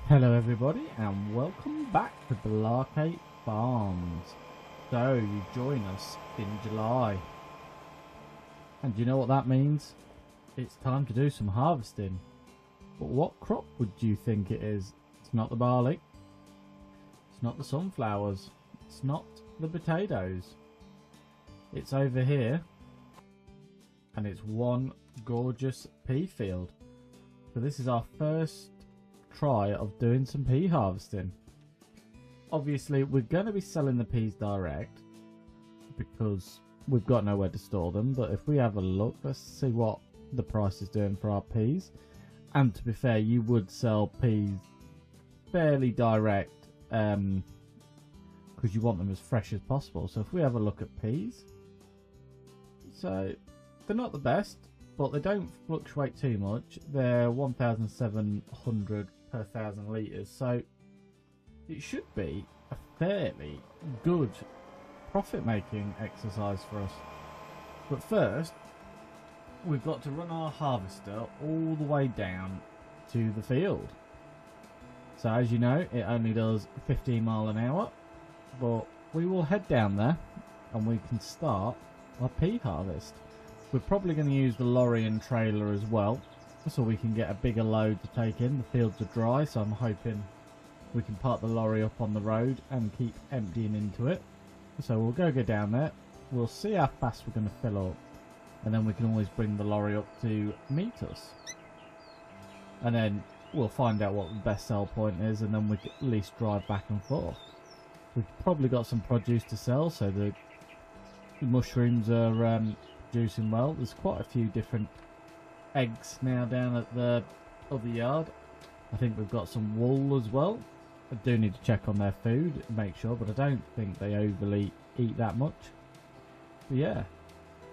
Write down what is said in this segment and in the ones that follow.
Hello everybody and welcome back to Baled Farms. So you join us in July. And do you know what that means? It's time to do some harvesting. But what crop would you think it is? It's not the barley. It's not the sunflowers. It's not the potatoes. It's over here. And it's one gorgeous pea field. So this is our first try of doing some pea harvesting. Obviously we're going to be selling the peas direct because we've got nowhere to store them, but if we have a look, let's see what the price is doing for our peas. And to be fair, you would sell peas fairly direct because you want them as fresh as possible. So if we have a look at peas, so they're not the best, but they don't fluctuate too much. They're 1,700 per 1,000 litres, so it should be a fairly good profit making exercise for us. But first we've got to run our harvester all the way down to the field. So as you know, it only does 15 miles an hour, but we will head down there and we can start our pea harvest. We're probably going to use the lorry and trailer as well, so we can get a bigger load to take in. The fields are dry, so I'm hoping we can park the lorry up on the road and keep emptying into it. So we'll go down there, we'll see how fast we're going to fill up, and then we can always bring the lorry up to meet us. And then we'll find out what the best sell point is, and then we can at least drive back and forth. We've probably got some produce to sell, so the mushrooms are producing well. There's quite a few different eggs now down at the other yard. I think we've got some wool as well. I do need to check on their food, make sure, but I don't think they overly eat that much. But yeah,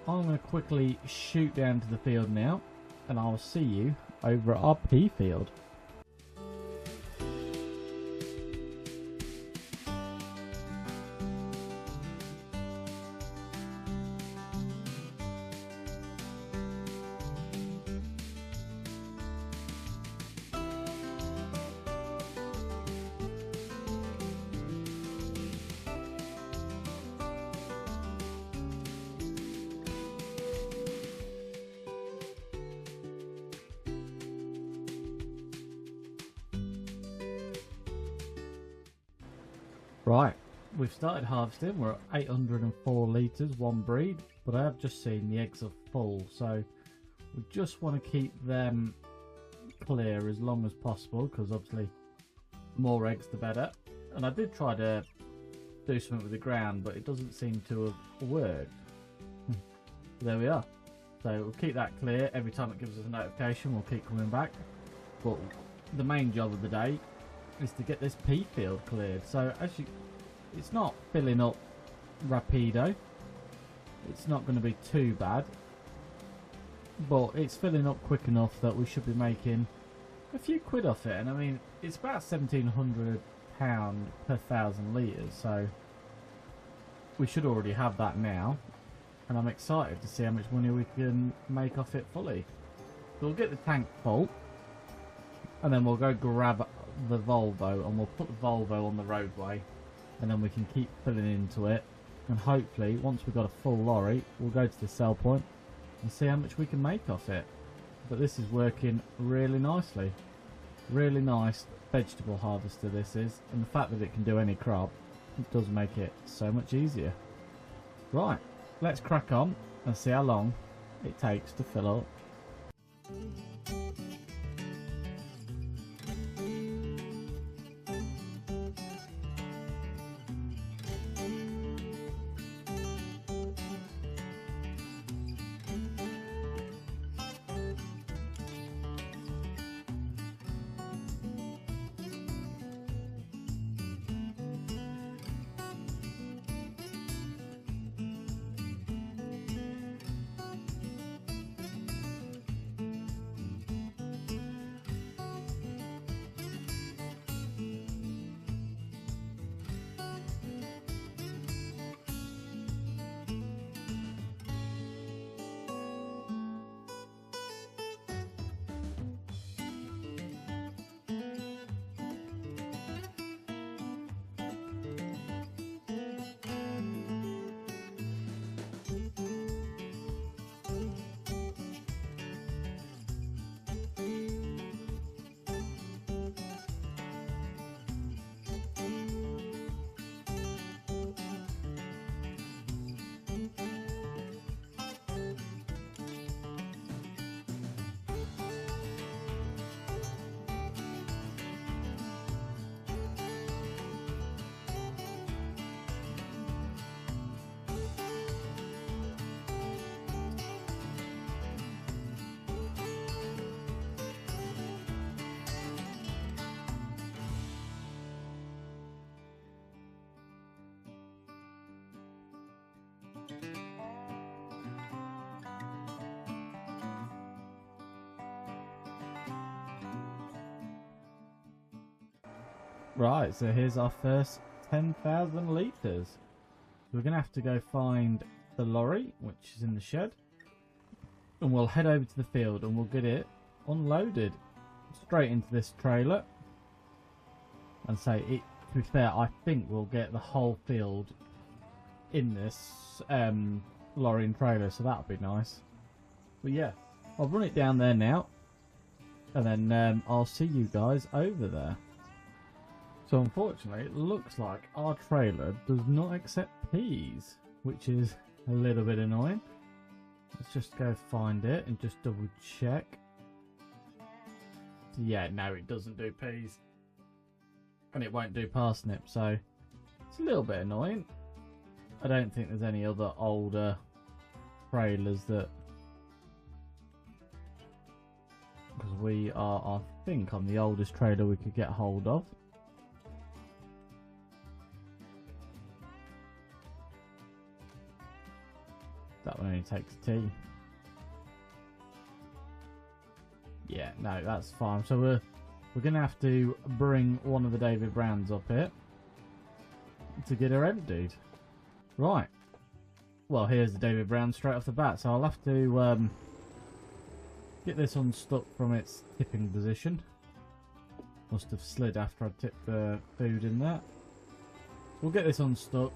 I'm going to quickly shoot down to the field now, and I'll see you over at our pea field. Right, we've started harvesting. We're at 804 litres, one breed, but I have just seen the eggs are full, so we just want to keep them clear as long as possible, because obviously more eggs the better. And I did try to do something with the ground, but it doesn't seem to have worked. There we are. So we'll keep that clear. Every time it gives us a notification, we'll keep coming back. But the main job of the day is to get this pea field cleared. So as it's not filling up rapido, it's not going to be too bad, but it's filling up quick enough that we should be making a few quid off it. And I mean, it's about £1,700 per 1,000 litres, so we should already have that now, and I'm excited to see how much money we can make off it fully. So we'll get the tank full, and then we'll go grab the Volvo, and we'll put the Volvo on the roadway, and then we can keep filling into it, and hopefully once we've got a full lorry, we'll go to the sell point and see how much we can make off it. But this is working really nicely. Really nice vegetable harvester this is, and the fact that it can do any crop, it does make it so much easier. Right, let's crack on and see how long it takes to fill up. Right, so here's our first 10,000 litres. We're going to have to go find the lorry, which is in the shed. And we'll head over to the field and we'll get it unloaded straight into this trailer. And say, to be fair, I think we'll get the whole field in this lorry and trailer, so that'll be nice. But yeah, I'll run it down there now. And then I'll see you guys over there. So unfortunately, it looks like our trailer does not accept peas, which is a little bit annoying. Let's just go find it and just double check. Yeah, no, it doesn't do peas. And it won't do parsnip, so it's a little bit annoying. I don't think there's any other older trailers that... Because we are, I think, on the oldest trailer we could get hold of. That one only takes tea. Yeah, no, that's fine. So we're going to have to bring one of the David Browns up here to get her emptied. Right. Well, here's the David Brown straight off the bat. So I'll have to get this unstuck from its tipping position. Must have slid after I tipped the food in there. We'll get this unstuck.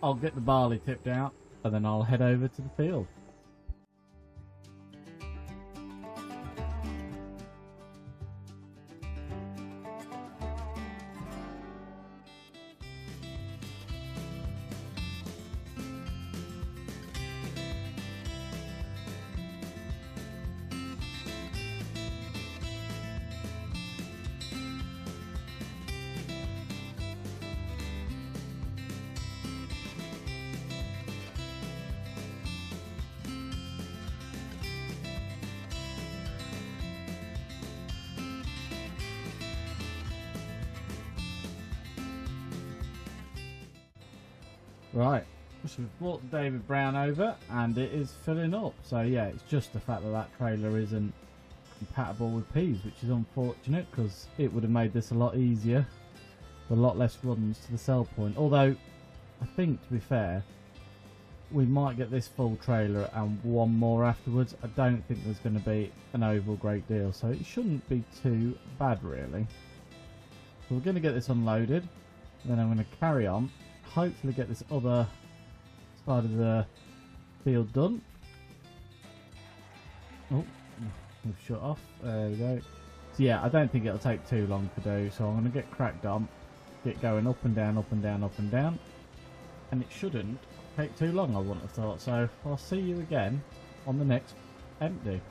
I'll get the barley tipped out. And then I'll head over to the field. Right, so we've brought David Brown over and it is filling up. So yeah, it's just the fact that that trailer isn't compatible with peas, which is unfortunate because it would have made this a lot easier. A lot less runs to the sell point. Although, I think to be fair, we might get this full trailer and one more afterwards. I don't think there's going to be an overall great deal, so it shouldn't be too bad really. So we're going to get this unloaded, then I'm going to carry on. Hopefully get this other side of the field done. Oh, we've shut off. There we go. So yeah, I don't think it'll take too long to do. So I'm going to get cracked on, get going up and down, up and down, up and down. And it shouldn't take too long, I wouldn't have thought. So I'll see you again on the next empty.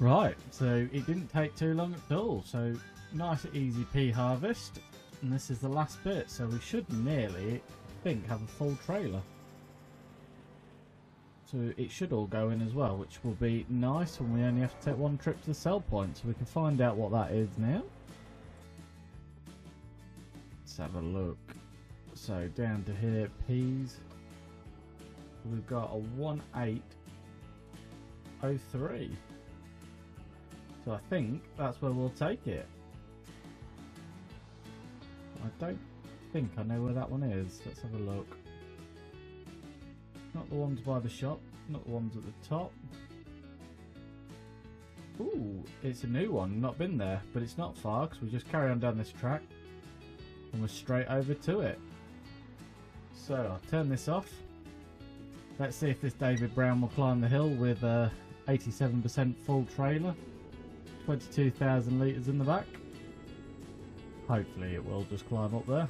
Right, so it didn't take too long at all. So nice easy pea harvest, and this is the last bit. So we should nearly, I think, have a full trailer. So it should all go in as well, which will be nice when we only have to take one trip to the sell point. So we can find out what that is now. Let's have a look. So down to here, peas. We've got a 1803. So I think that's where we'll take it. I don't think I know where that one is. Let's have a look. Not the ones by the shop, not the ones at the top. Ooh, it's a new one, not been there, but it's not far because we just carry on down this track and we're straight over to it. So I'll turn this off. Let's see if this David Brown will climb the hill with a 87% full trailer, 22,000 litres in the back. Hopefully it will just climb up there.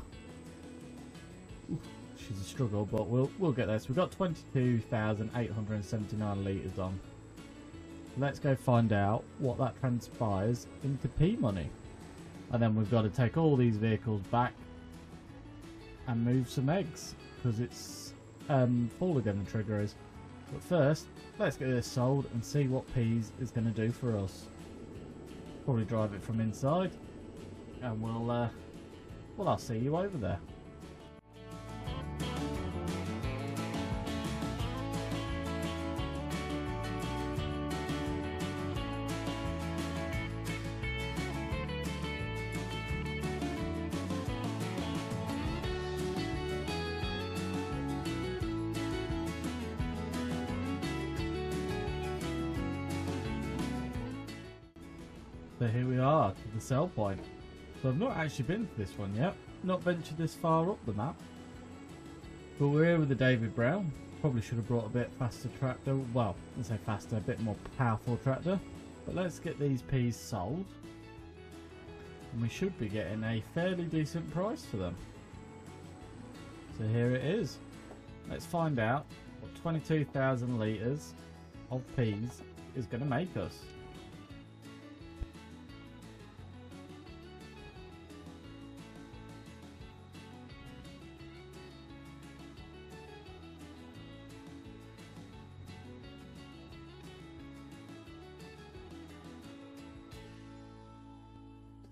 Oof, she's a struggle, but we'll get there. So we've got 22,879 litres on. Let's go find out what that transpires into P money. And then we've got to take all these vehicles back and move some eggs, because it's full again, the trigger is. But first, let's get this sold and see what peas is going to do for us. Probably drive it from inside, and well, I'll see you over there. So here we are to the sell point. So I've not actually been to this one yet, not ventured this far up the map. But we're here with the David Brown. Probably should have brought a bit faster tractor. Well, let's say faster, a bit more powerful tractor. But let's get these peas sold. And we should be getting a fairly decent price for them. So here it is. Let's find out what 22,000 litres of peas is going to make us.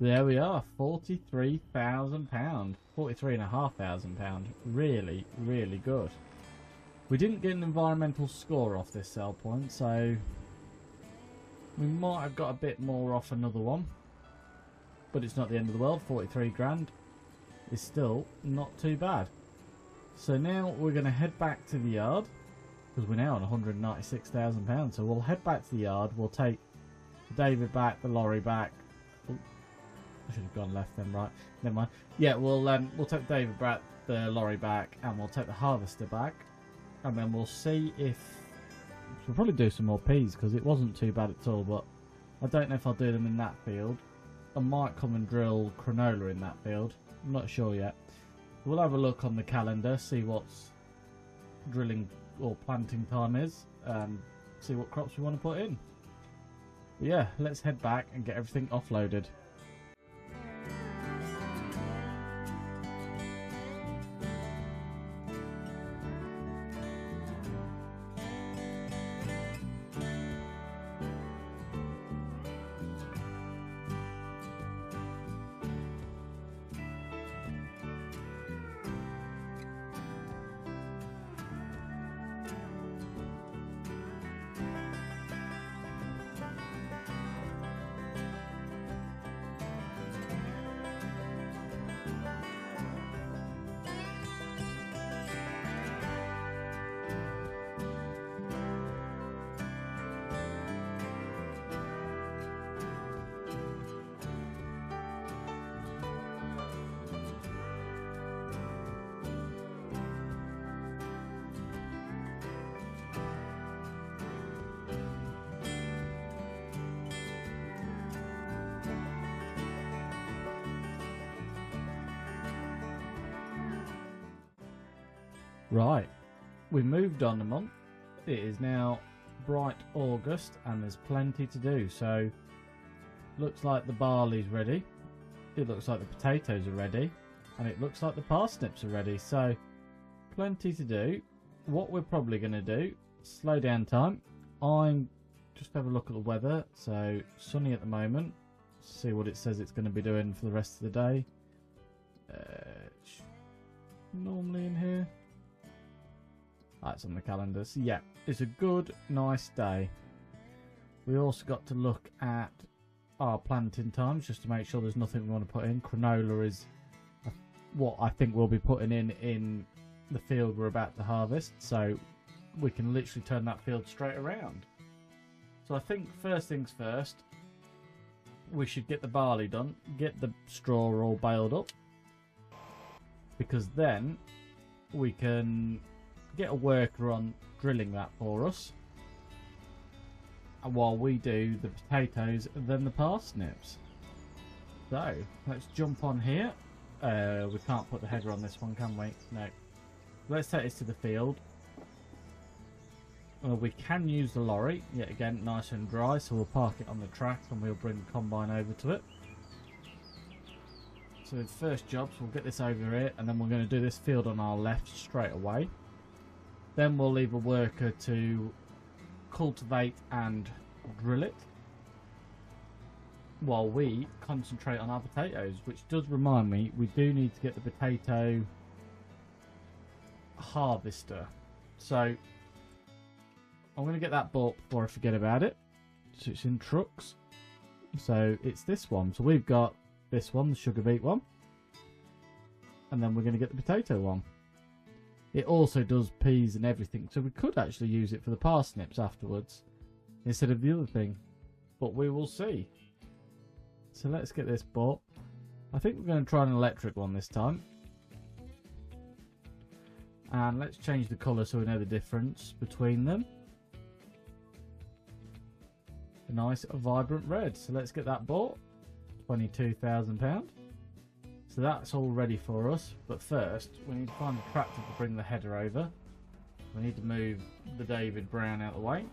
There we are, £43,000, £43,500. Really, really good. We didn't get an environmental score off this sell point, so we might have got a bit more off another one. But it's not the end of the world. 43 grand is still not too bad. So now we're going to head back to the yard, because we're now on £196,000. So we'll head back to the yard. We'll take the David back, the lorry back. I should have gone left then, right? Never mind. Yeah, we'll take David back, the lorry back, and we'll take the harvester back, and then we'll see if we'll probably do some more peas, because it wasn't too bad at all. But I don't know if I'll do them in that field. I might come and drill canola in that field. I'm not sure yet. We'll have a look on the calendar, see what's drilling or planting time is, and see what crops we want to put in. But yeah, let's head back and get everything offloaded. Right, we moved on a month. It is now bright August and there's plenty to do. So looks like the barley's ready, it looks like the potatoes are ready, and it looks like the parsnips are ready. So plenty to do. What we're probably going to do, slow down time. I'm just have a look at the weather. So sunny at the moment. See what it says it's going to be doing for the rest of the day. Normally in here. That's on the calendar. So yeah, it's a good, nice day. We also got to look at our planting times just to make sure there's nothing we want to put in. Canola is what I think we'll be putting in the field we're about to harvest, so we can literally turn that field straight around. So I think first things first, we should get the barley done, get the straw all baled up, because then we can get a worker on drilling that for us, and while we do the potatoes and then the parsnips. So let's jump on here. We can't put the header on this one, can we? No. Let's take this to the field. We can use the lorry, yet again nice and dry, so we'll park it on the track and we'll bring the combine over to it. So the first jobs, we'll get this over here, and then we're going to do this field on our left straight away. Then we'll leave a worker to cultivate and drill it, while we concentrate on our potatoes, which does remind me, we do need to get the potato harvester. So I'm going to get that bought before I forget about it. So it's in trucks. So it's this one. So we've got this one, the sugar beet one, and then we're going to get the potato one. It also does peas and everything, so we could actually use it for the parsnips afterwards instead of the other thing, but we will see. So let's get this bought. I think we're going to try an electric one this time, and let's change the colour so we know the difference between them. A nice vibrant red. So let's get that bought. £22,000. So that's all ready for us, but first we need to find the tractor to bring the header over. We need to move the David Brown out of the way.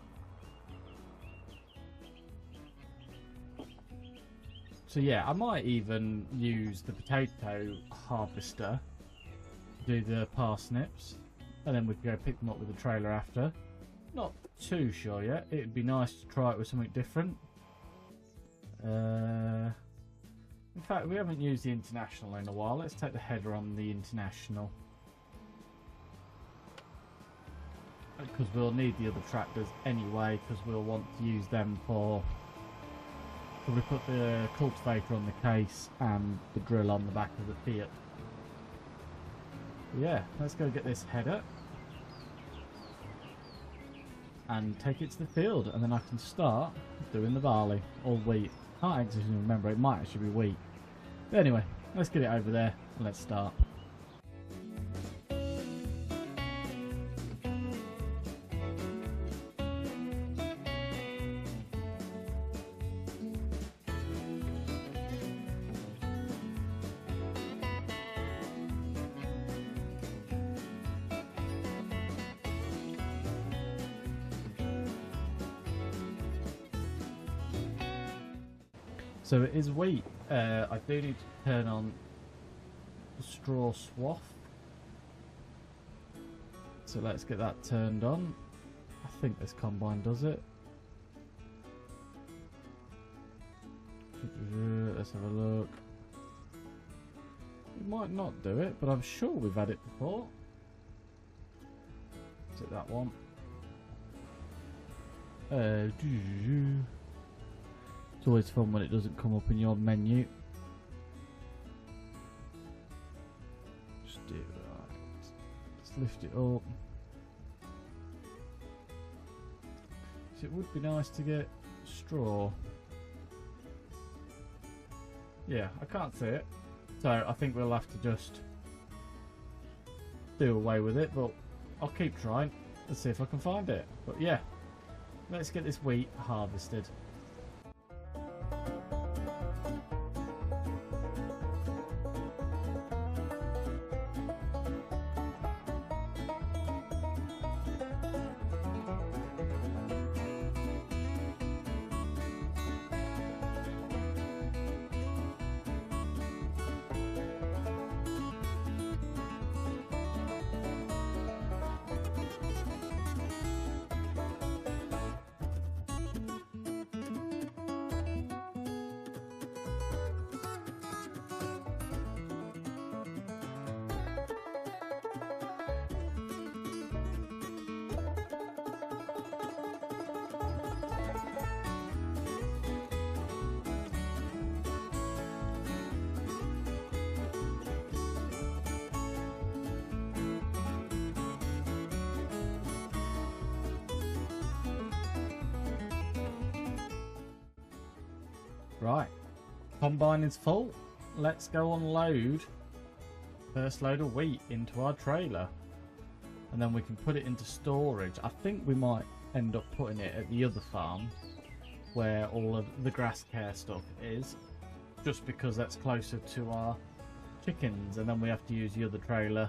So yeah, I might even use the potato harvester to do the parsnips, and then we can go pick them up with the trailer after. Not too sure yet. It'd be nice to try it with something different. In fact, we haven't used the International in a while. Let's take the header on the International, because we'll need the other tractors anyway, because we'll want to use them for... Probably put the cultivator on the case and the drill on the back of the Fiat. Yeah, let's go get this header and take it to the field, and then I can start doing the barley or wheat. Can't actually remember, it might actually be wheat. But anyway, let's get it over there and let's start. So it is wheat. I do need to turn on the straw swath. So let's get that turned on. I think this combine does it. Let's have a look. It might not do it, but I'm sure we've had it before. Is it that one? It's always fun when it doesn't come up in your menu. Just do that. Let's lift it up. So it would be nice to get straw. Yeah, I can't see it. So I think we'll have to just do away with it, but I'll keep trying and see if I can find it. But yeah, let's get this wheat harvested. Right, combine is full. Let's go unload first load of wheat into our trailer, and then we can put it into storage. I think we might end up putting it at the other farm where all of the grass care stuff is, just because that's closer to our chickens, and then we have to use the other trailer,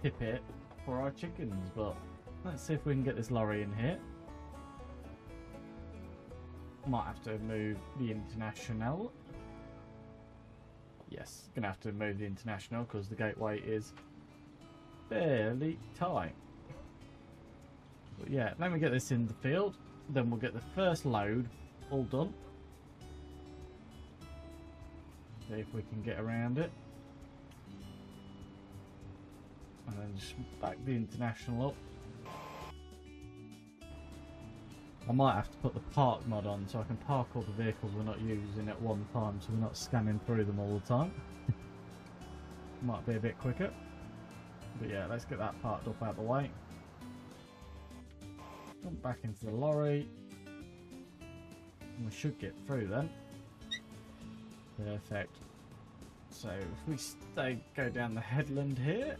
tip it for our chickens. But let's see if we can get this lorry in here. Might have to move the International. Yes, gonna have to move the International because the gateway is fairly tight. But yeah, let me get this in the field, then we'll get the first load all done. See if we can get around it. And then just back the International up. I might have to put the park mod on so I can park all the vehicles we're not using at one time, so we're not scanning through them all the time. Might be a bit quicker. But yeah, let's get that parked up out of the way. Jump back into the lorry. And we should get through then. Perfect. So if we go down the headland here,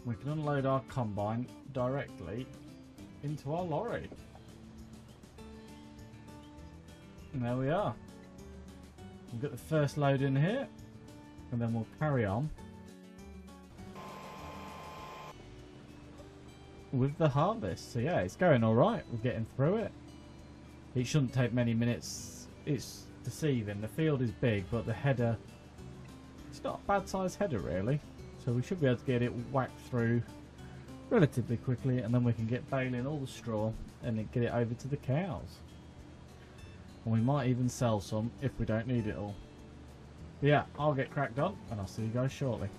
we can unload our combine directly into our lorry. And there we are. We'll get the first load in here, and then we'll carry on with the harvest. So yeah, it's going alright. We're getting through it. It shouldn't take many minutes. It's deceiving. The field is big, but the header, it's not a bad sized header really. So we should be able to get it whacked through relatively quickly, and then we can get baling all the straw and then get it over to the cows. And we might even sell some if we don't need it all. But yeah, I'll get cracked on and I'll see you guys shortly.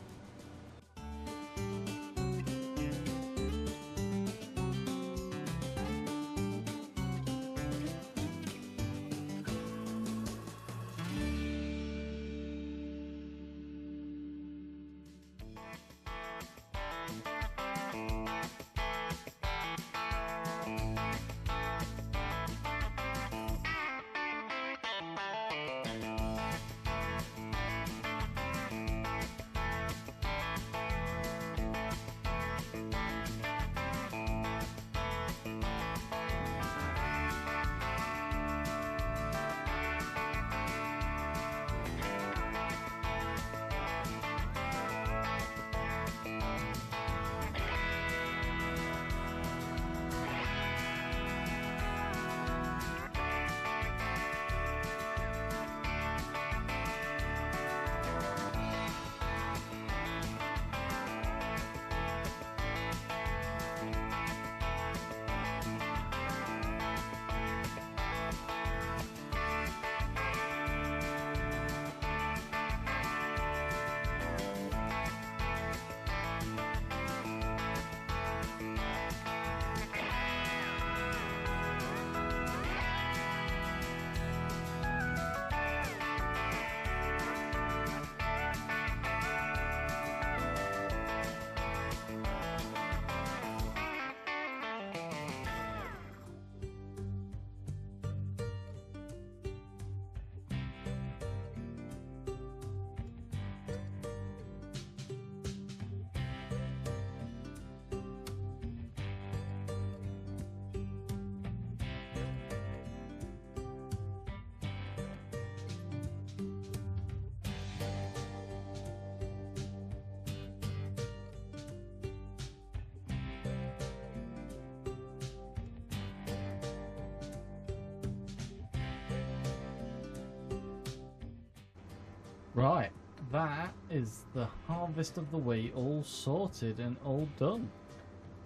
Right, that is the harvest of the wheat all sorted and all done.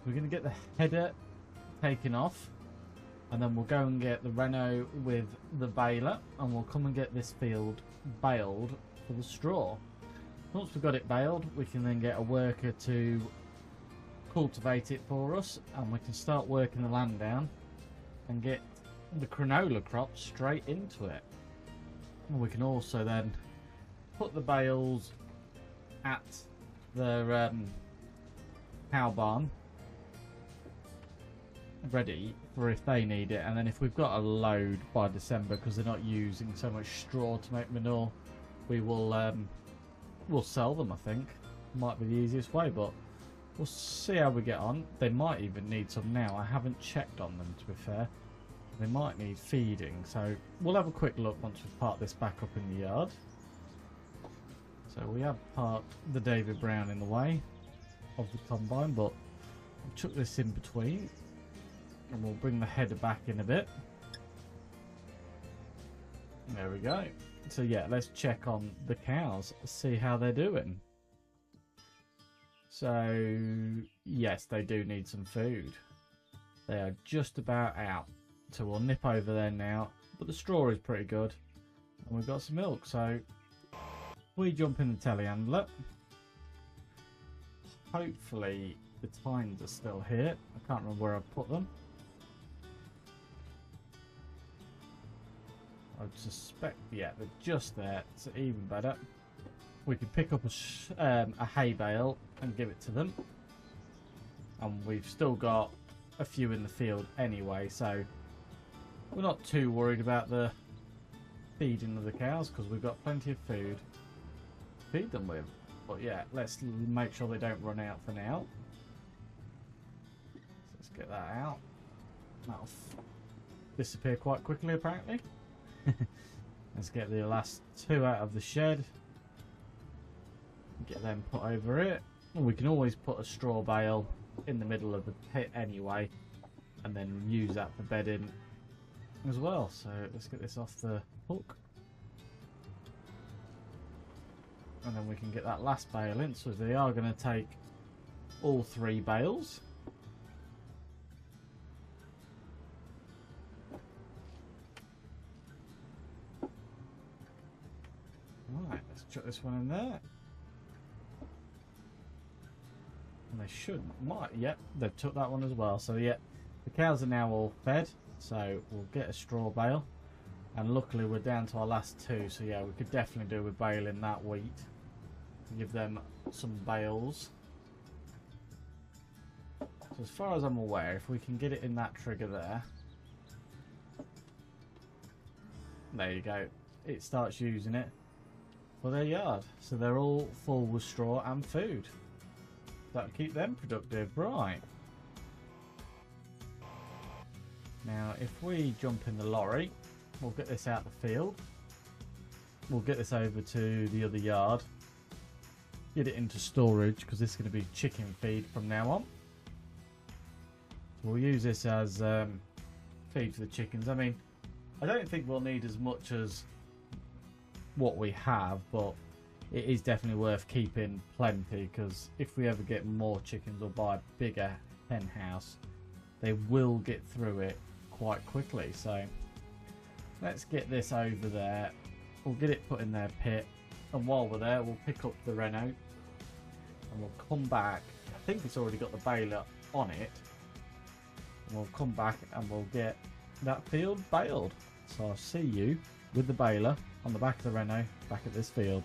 We're going to get the header taken off, and then we'll go and get the Renault with the baler, and we'll come and get this field baled for the straw. Once we've got it baled, we can then get a worker to cultivate it for us, and we can start working the land down and get the canola crop straight into it. And we can also then put the bales at the cow barn, ready for if they need it, and then if we've got a load by December because they're not using so much straw to make manure, we will we'll sell them. I think might be the easiest way, but we'll see how we get on. They might even need some now. I haven't checked on them, to be fair. They might need feeding, so we'll have a quick look once we've parked this back up in the yard. So we have parked the David Brown in the way of the combine, but we'll chuck this in between and we'll bring the header back in a bit. There we go. So yeah, let's check on the cows, see how they're doing. So yes, they do need some food. They are just about out. So we'll nip over there now, but the straw is pretty good and we've got some milk. So we jump in the telehandler. Hopefully the tines are still here. I can't remember where I put them. I suspect, yeah, they're just there. It's even better. We could pick up a hay bale and give it to them, and we've still got a few in the field anyway, so we're not too worried about the feeding of the cows because we've got plenty of food to feed them with. But yeah, let's make sure they don't run out for now. So let's get that out. That'll disappear quite quickly apparently. Let's get the last two out of the shed. Get them put over it. We can always put a straw bale in the middle of the pit anyway, and then use that for bedding as well. So let's get this off the hook, and then we can get that last bale in. So they are going to take all 3 bales. Right, let's chuck this one in there. And they yep, they've took that one as well. So yeah, the cows are now all fed, so we'll get a straw bale, and luckily we're down to our last 2, so yeah, we could definitely do with baling that wheat to give them some bales. So as far as I'm aware, if we can get it in that trigger there you go, it starts using it for their yard, so they're all full with straw and food. That'll keep them productive. Right. Now, if we jump in the lorry, we'll get this out the field. We'll get this over to the other yard. Get it into storage, because this is going to be chicken feed from now on. So we'll use this as feed for the chickens. I mean, I don't think we'll need as much as what we have, but it is definitely worth keeping plenty, because if we ever get more chickens or buy a bigger hen house, they will get through it quite quickly. So let's get this over there. We'll get it put in their pit, and while we're there, we'll pick up the Renault and we'll come back. I think it's already got the baler on it, and we'll come back and we'll get that field baled. So I'll see you with the baler on the back of the Renault back at this field.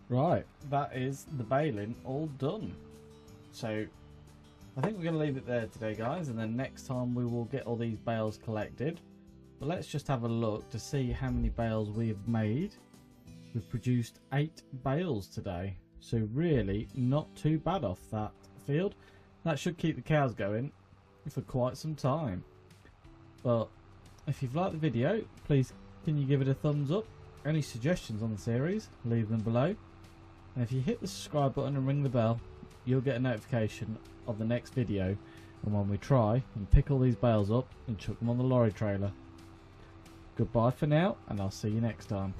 Right, that is the baling all done. So I think we're going to leave it there today, guys, and then next time we will get all these bales collected. But let's just have a look to see how many bales we've made. We've produced 8 bales today, so really not too bad off that field. That should keep the cows going for quite some time. But if you've liked the video, please can you give it a thumbs up? Any suggestions on the series, leave them below. And if you hit the subscribe button and ring the bell, you'll get a notification of the next video and when we try and pick all these bales up and chuck them on the lorry trailer. Goodbye for now, and I'll see you next time.